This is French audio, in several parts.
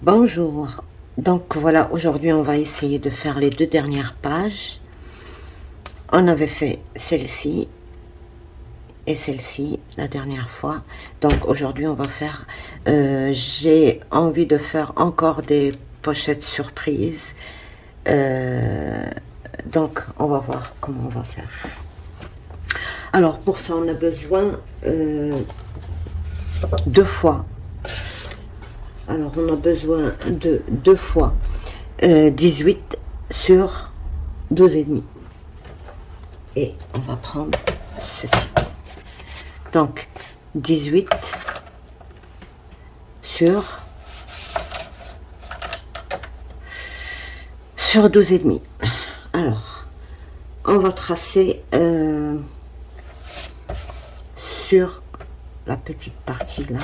Bonjour, donc voilà, aujourd'hui on va essayer de faire les deux dernières pages. On avait fait celle-ci et celle-ci la dernière fois, donc aujourd'hui on va faire, j'ai envie de faire encore des pochettes surprises, donc on va voir comment on va faire. Alors pour ça on a besoin deux fois. Alors on a besoin de 2 fois 18 sur 12 et demi. Et on va prendre ceci. Donc 18 sur 12 et demi. Alors on va tracer sur la petite partie là.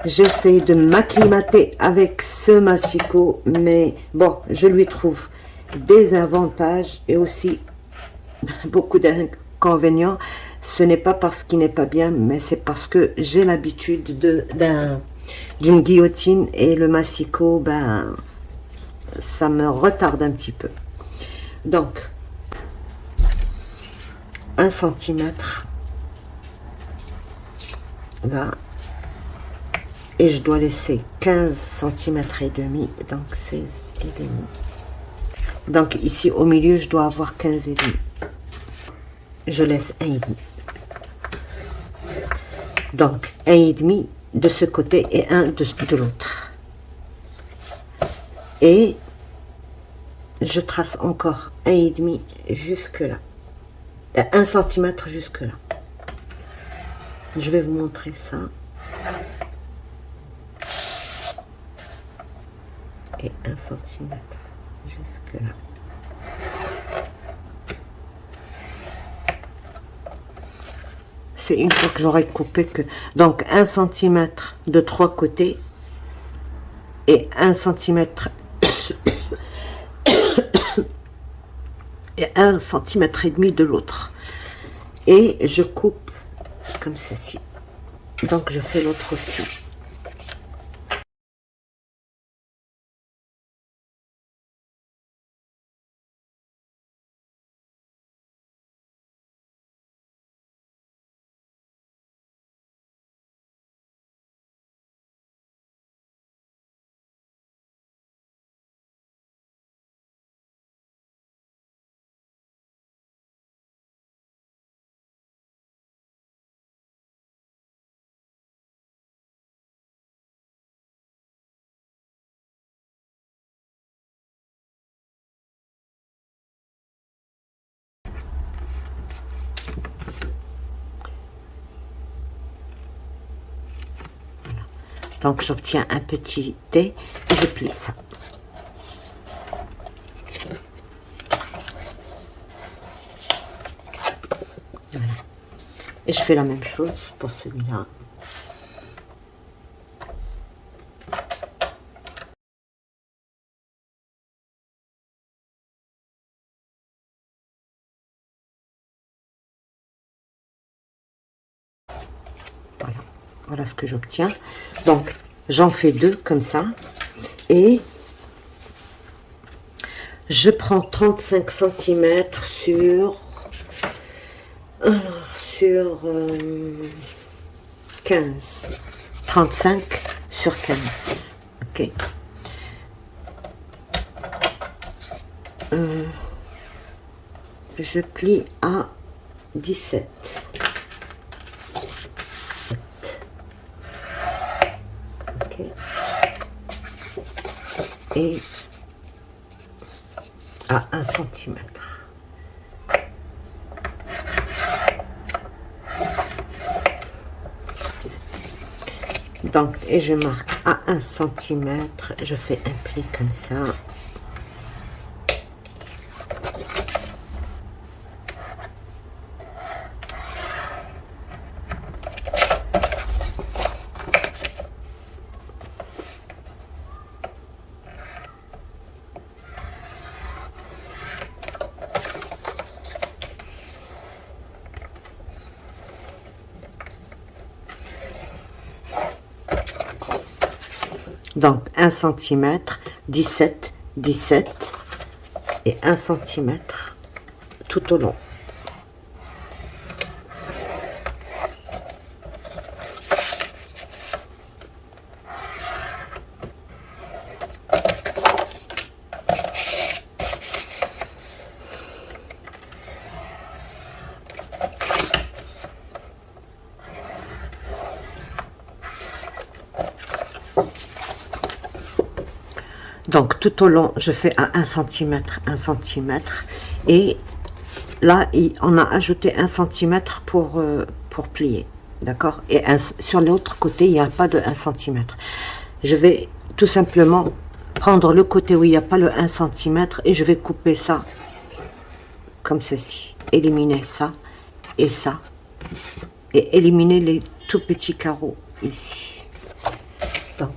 J'essaie de m'acclimater avec ce massicot, mais bon, je lui trouve des avantages et aussi beaucoup d'inconvénients. Ce n'est pas parce qu'il n'est pas bien, mais c'est parce que j'ai l'habitude d'une guillotine et le massicot, ben, ça me retarde un petit peu. Donc, 1 centimètre là. Et je dois laisser 15 centimètres et demi, donc 16 et demi. Donc ici au milieu, je dois avoir 15 et demi. Je laisse 1 et demi. Donc 1 et demi de ce côté et 1 de l'autre. Et je trace encore 1 et demi jusque là. 1 centimètre jusque là. Je vais vous montrer ça. Et 1 centimètre jusque là. C'est une fois que j'aurai coupé que... Donc 1 centimètre de 3 côtés et 1 centimètre et 1 centimètre et demi de l'autre. Et je coupe comme ceci. Donc je fais l'autre aussi. Donc j'obtiens un petit T et je plie ça. Voilà. Et je fais la même chose pour celui-là. Voilà. Voilà ce que j'obtiens. Donc j'en fais 2 comme ça. Et je prends 35 centimètres sur... Alors, sur 15. 35 sur 15. Ok. Je plie à 17. Ok. Et à 1 centimètre. Donc, et je marque à 1 centimètre. Je fais un pli comme ça. Donc 1 cm, 17, 17 et 1 cm tout au long. Donc tout au long, je fais à 1 cm, 1 cm. Et là, on a ajouté 1 cm pour plier. D'accord. Et sur l'autre côté, il n'y a pas de 1 cm. Je vais tout simplement prendre le côté où il n'y a pas le 1 cm et je vais couper ça comme ceci. Éliminer ça et ça. Et éliminer les tout petits carreaux ici. Donc...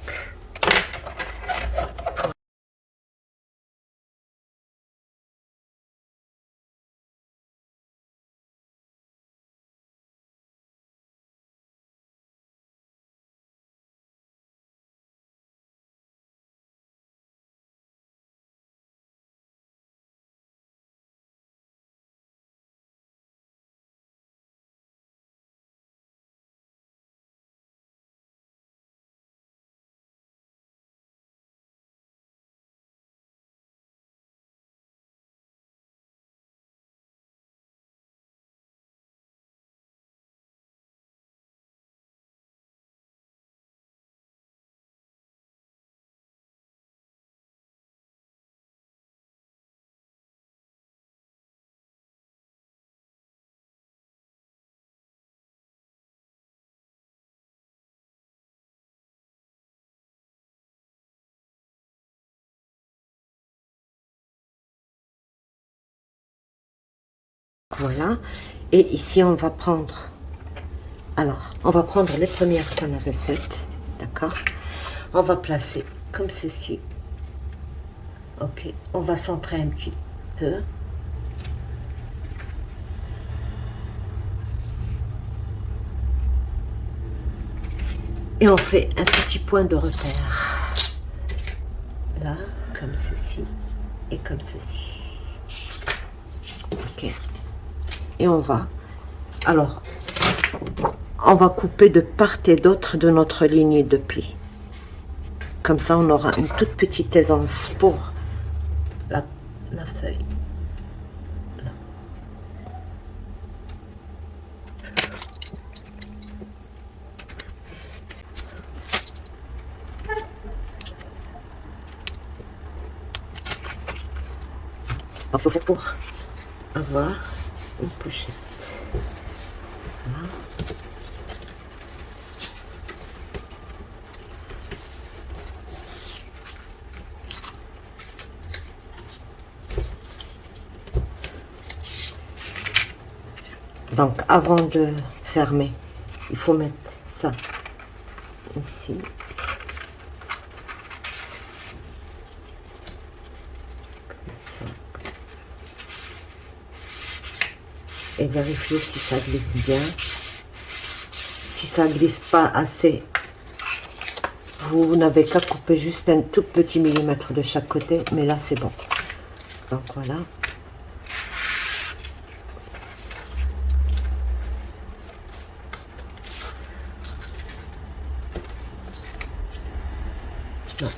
Voilà, et ici on va prendre, alors on va prendre les premières qu'on avait faites, d'accord, on va placer comme ceci, ok, on va centrer un petit peu, et on fait un petit point de repère, là, comme ceci, et comme ceci, ok, et on va, alors, on va couper de part et d'autre de notre ligne de pli. Comme ça, on aura une toute petite aisance pour la feuille. Là. Il faut faire pour avoir une pochette. Voilà. Donc, avant de fermer, il faut mettre ça ici. Comme ça. Et vérifier si ça glisse bien. Si ça glisse pas assez, vous n'avez qu'à couper juste un tout petit millimètre de chaque côté, mais là c'est bon. Donc voilà. Non,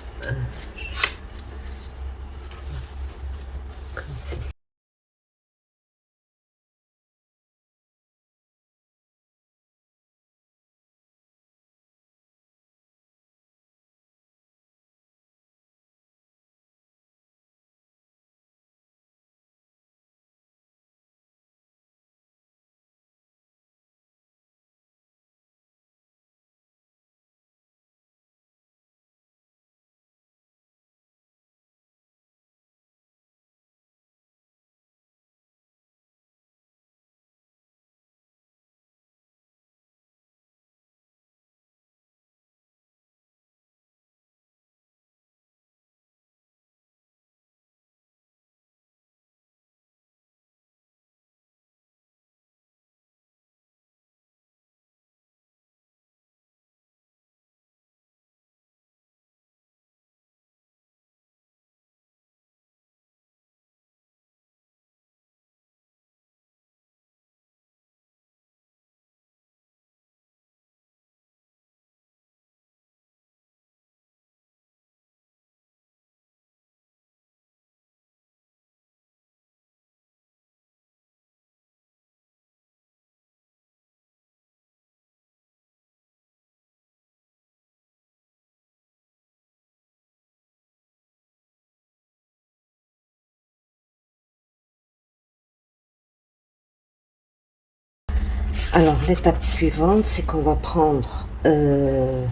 Alors, l'étape suivante, c'est qu'on va prendre le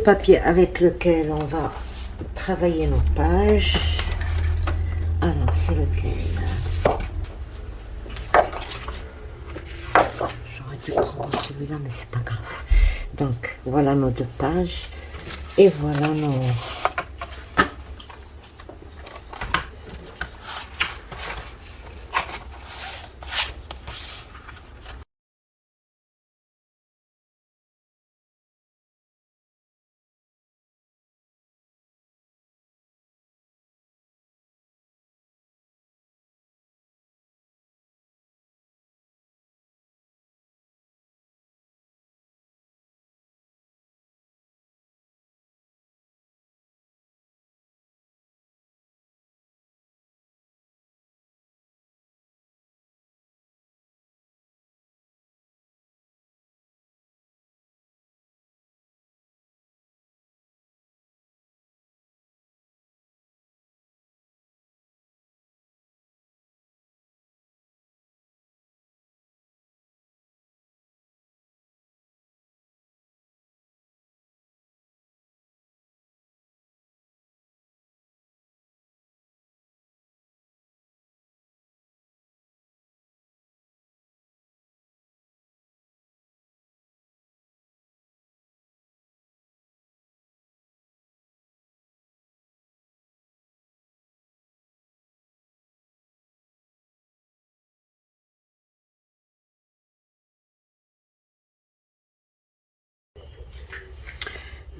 papier avec lequel on va travailler nos pages. Alors, c'est lequel? J'aurais dû prendre celui-là, mais c'est pas grave. Donc, voilà nos 2 pages. Et voilà nos...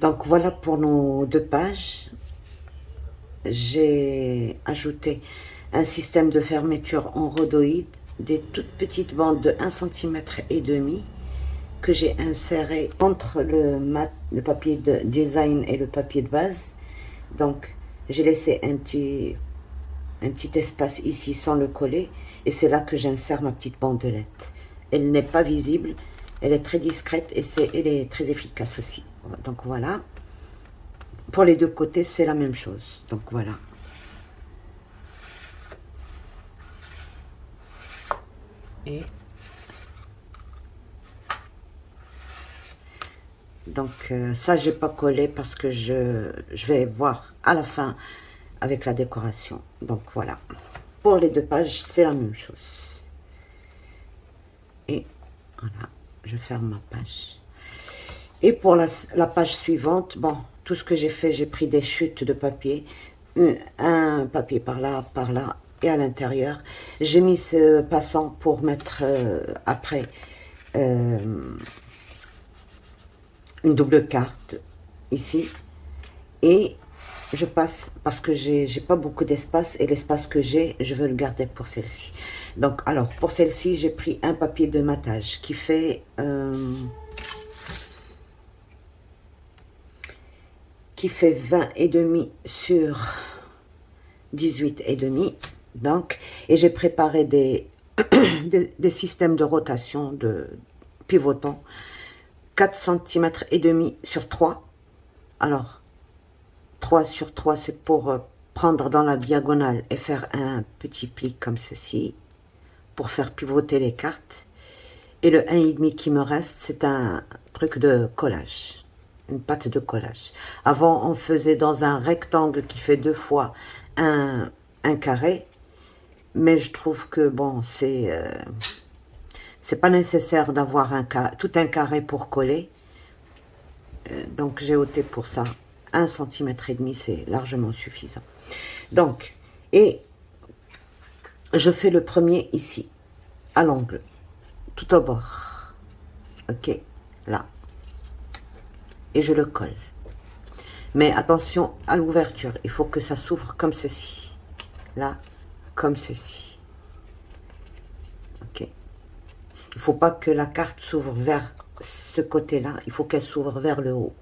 Donc, voilà pour nos 2 pages. J'ai ajouté un système de fermeture en rhodoïde, des toutes petites bandes de 1,5 cm que j'ai inséré entre le papier de design et le papier de base. Donc, j'ai laissé un petit espace ici sans le coller, et c'est là que j'insère ma petite bandelette. Elle n'est pas visible, elle est très discrète et elle est très efficace aussi. Donc voilà. Pour les 2 côtés, c'est la même chose. Donc voilà. Et donc ça, j'ai pas collé parce que je vais voir à la fin avec la décoration. Donc voilà. Pour les 2 pages, c'est la même chose. Et voilà, je ferme ma page. Et pour la page suivante, bon, tout ce que j'ai fait, j'ai pris des chutes de papier, un papier par là, et à l'intérieur. J'ai mis ce passant pour mettre après euh, une double carte ici. Et je passe, parce que j'ai pas beaucoup d'espace, et l'espace que j'ai, je veux le garder pour celle-ci. Donc, alors, pour celle-ci, j'ai pris un papier de matage qui fait... qui fait 20,5 sur 18,5. Donc, et j'ai préparé des, des systèmes de rotation de pivotants 4,5 cm sur 3. Alors, 3 sur 3, c'est pour prendre dans la diagonale et faire un petit pli comme ceci, pour faire pivoter les cartes. Et le 1,5 qui me reste, c'est un truc de collage, une pâte de collage. Avant, on faisait dans un rectangle qui fait 2 fois un carré, mais je trouve que bon, c'est pas nécessaire d'avoir tout un carré pour coller. Donc j'ai opté pour ça. 1,5 cm, c'est largement suffisant. Donc, et je fais le premier ici, à l'angle, tout au bord. Ok, là. Et je le colle. Mais attention à l'ouverture, il faut que ça s'ouvre comme ceci. Là, comme ceci. Ok. Il ne faut pas que la carte s'ouvre vers ce côté-là, il faut qu'elle s'ouvre vers le haut.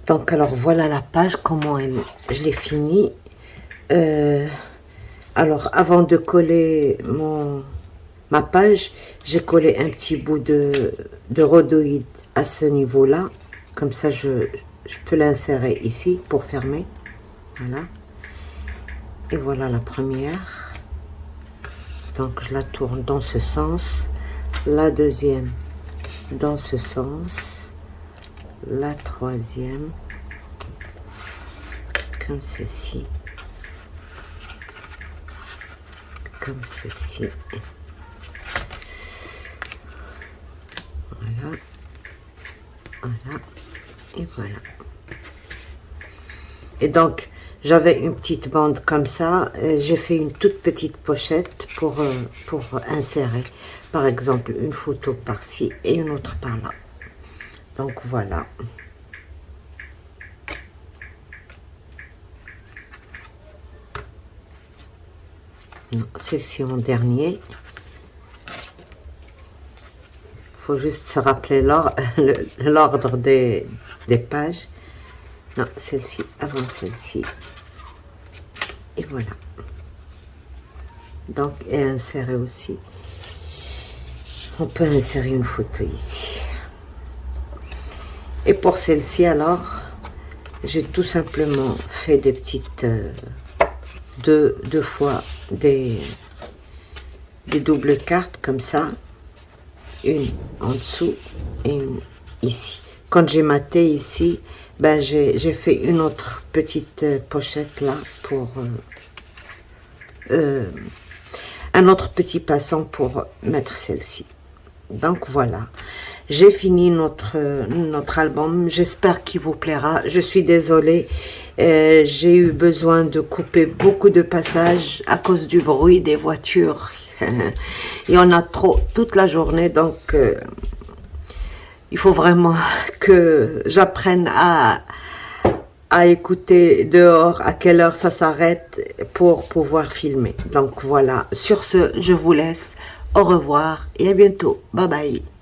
Donc, alors, voilà la page, comment je l'ai finie. Alors, avant de coller ma page, j'ai collé un petit bout de rhodoïde à ce niveau-là. Comme ça, je peux l'insérer ici pour fermer. Voilà. Et voilà la première. Donc, je la tourne dans ce sens. La deuxième dans ce sens. La troisième comme ceci, comme ceci, voilà, voilà, et voilà. Et donc j'avais une petite bande comme ça, j'ai fait une toute petite pochette pour insérer par exemple une photo par-ci et une autre par-là. Donc voilà. Celle-ci en dernier. Il faut juste se rappeler l'ordre des pages. Non, celle-ci avant celle-ci. Et voilà. Donc, et insérer aussi. On peut insérer une photo ici. Et pour celle-ci, alors, j'ai tout simplement fait des petites... deux fois des doubles cartes comme ça, une en dessous et une ici. Quand j'ai maté ici, ben j'ai fait une autre petite pochette là pour un autre petit passant pour mettre celle-ci. Donc voilà, j'ai fini notre album. J'espère qu'il vous plaira. Je suis désolée, j'ai eu besoin de couper beaucoup de passages à cause du bruit des voitures. Il y en a trop toute la journée, donc il faut vraiment que j'apprenne à écouter dehors à quelle heure ça s'arrête pour pouvoir filmer. Donc voilà, sur ce, je vous laisse. Au revoir et à bientôt. Bye bye.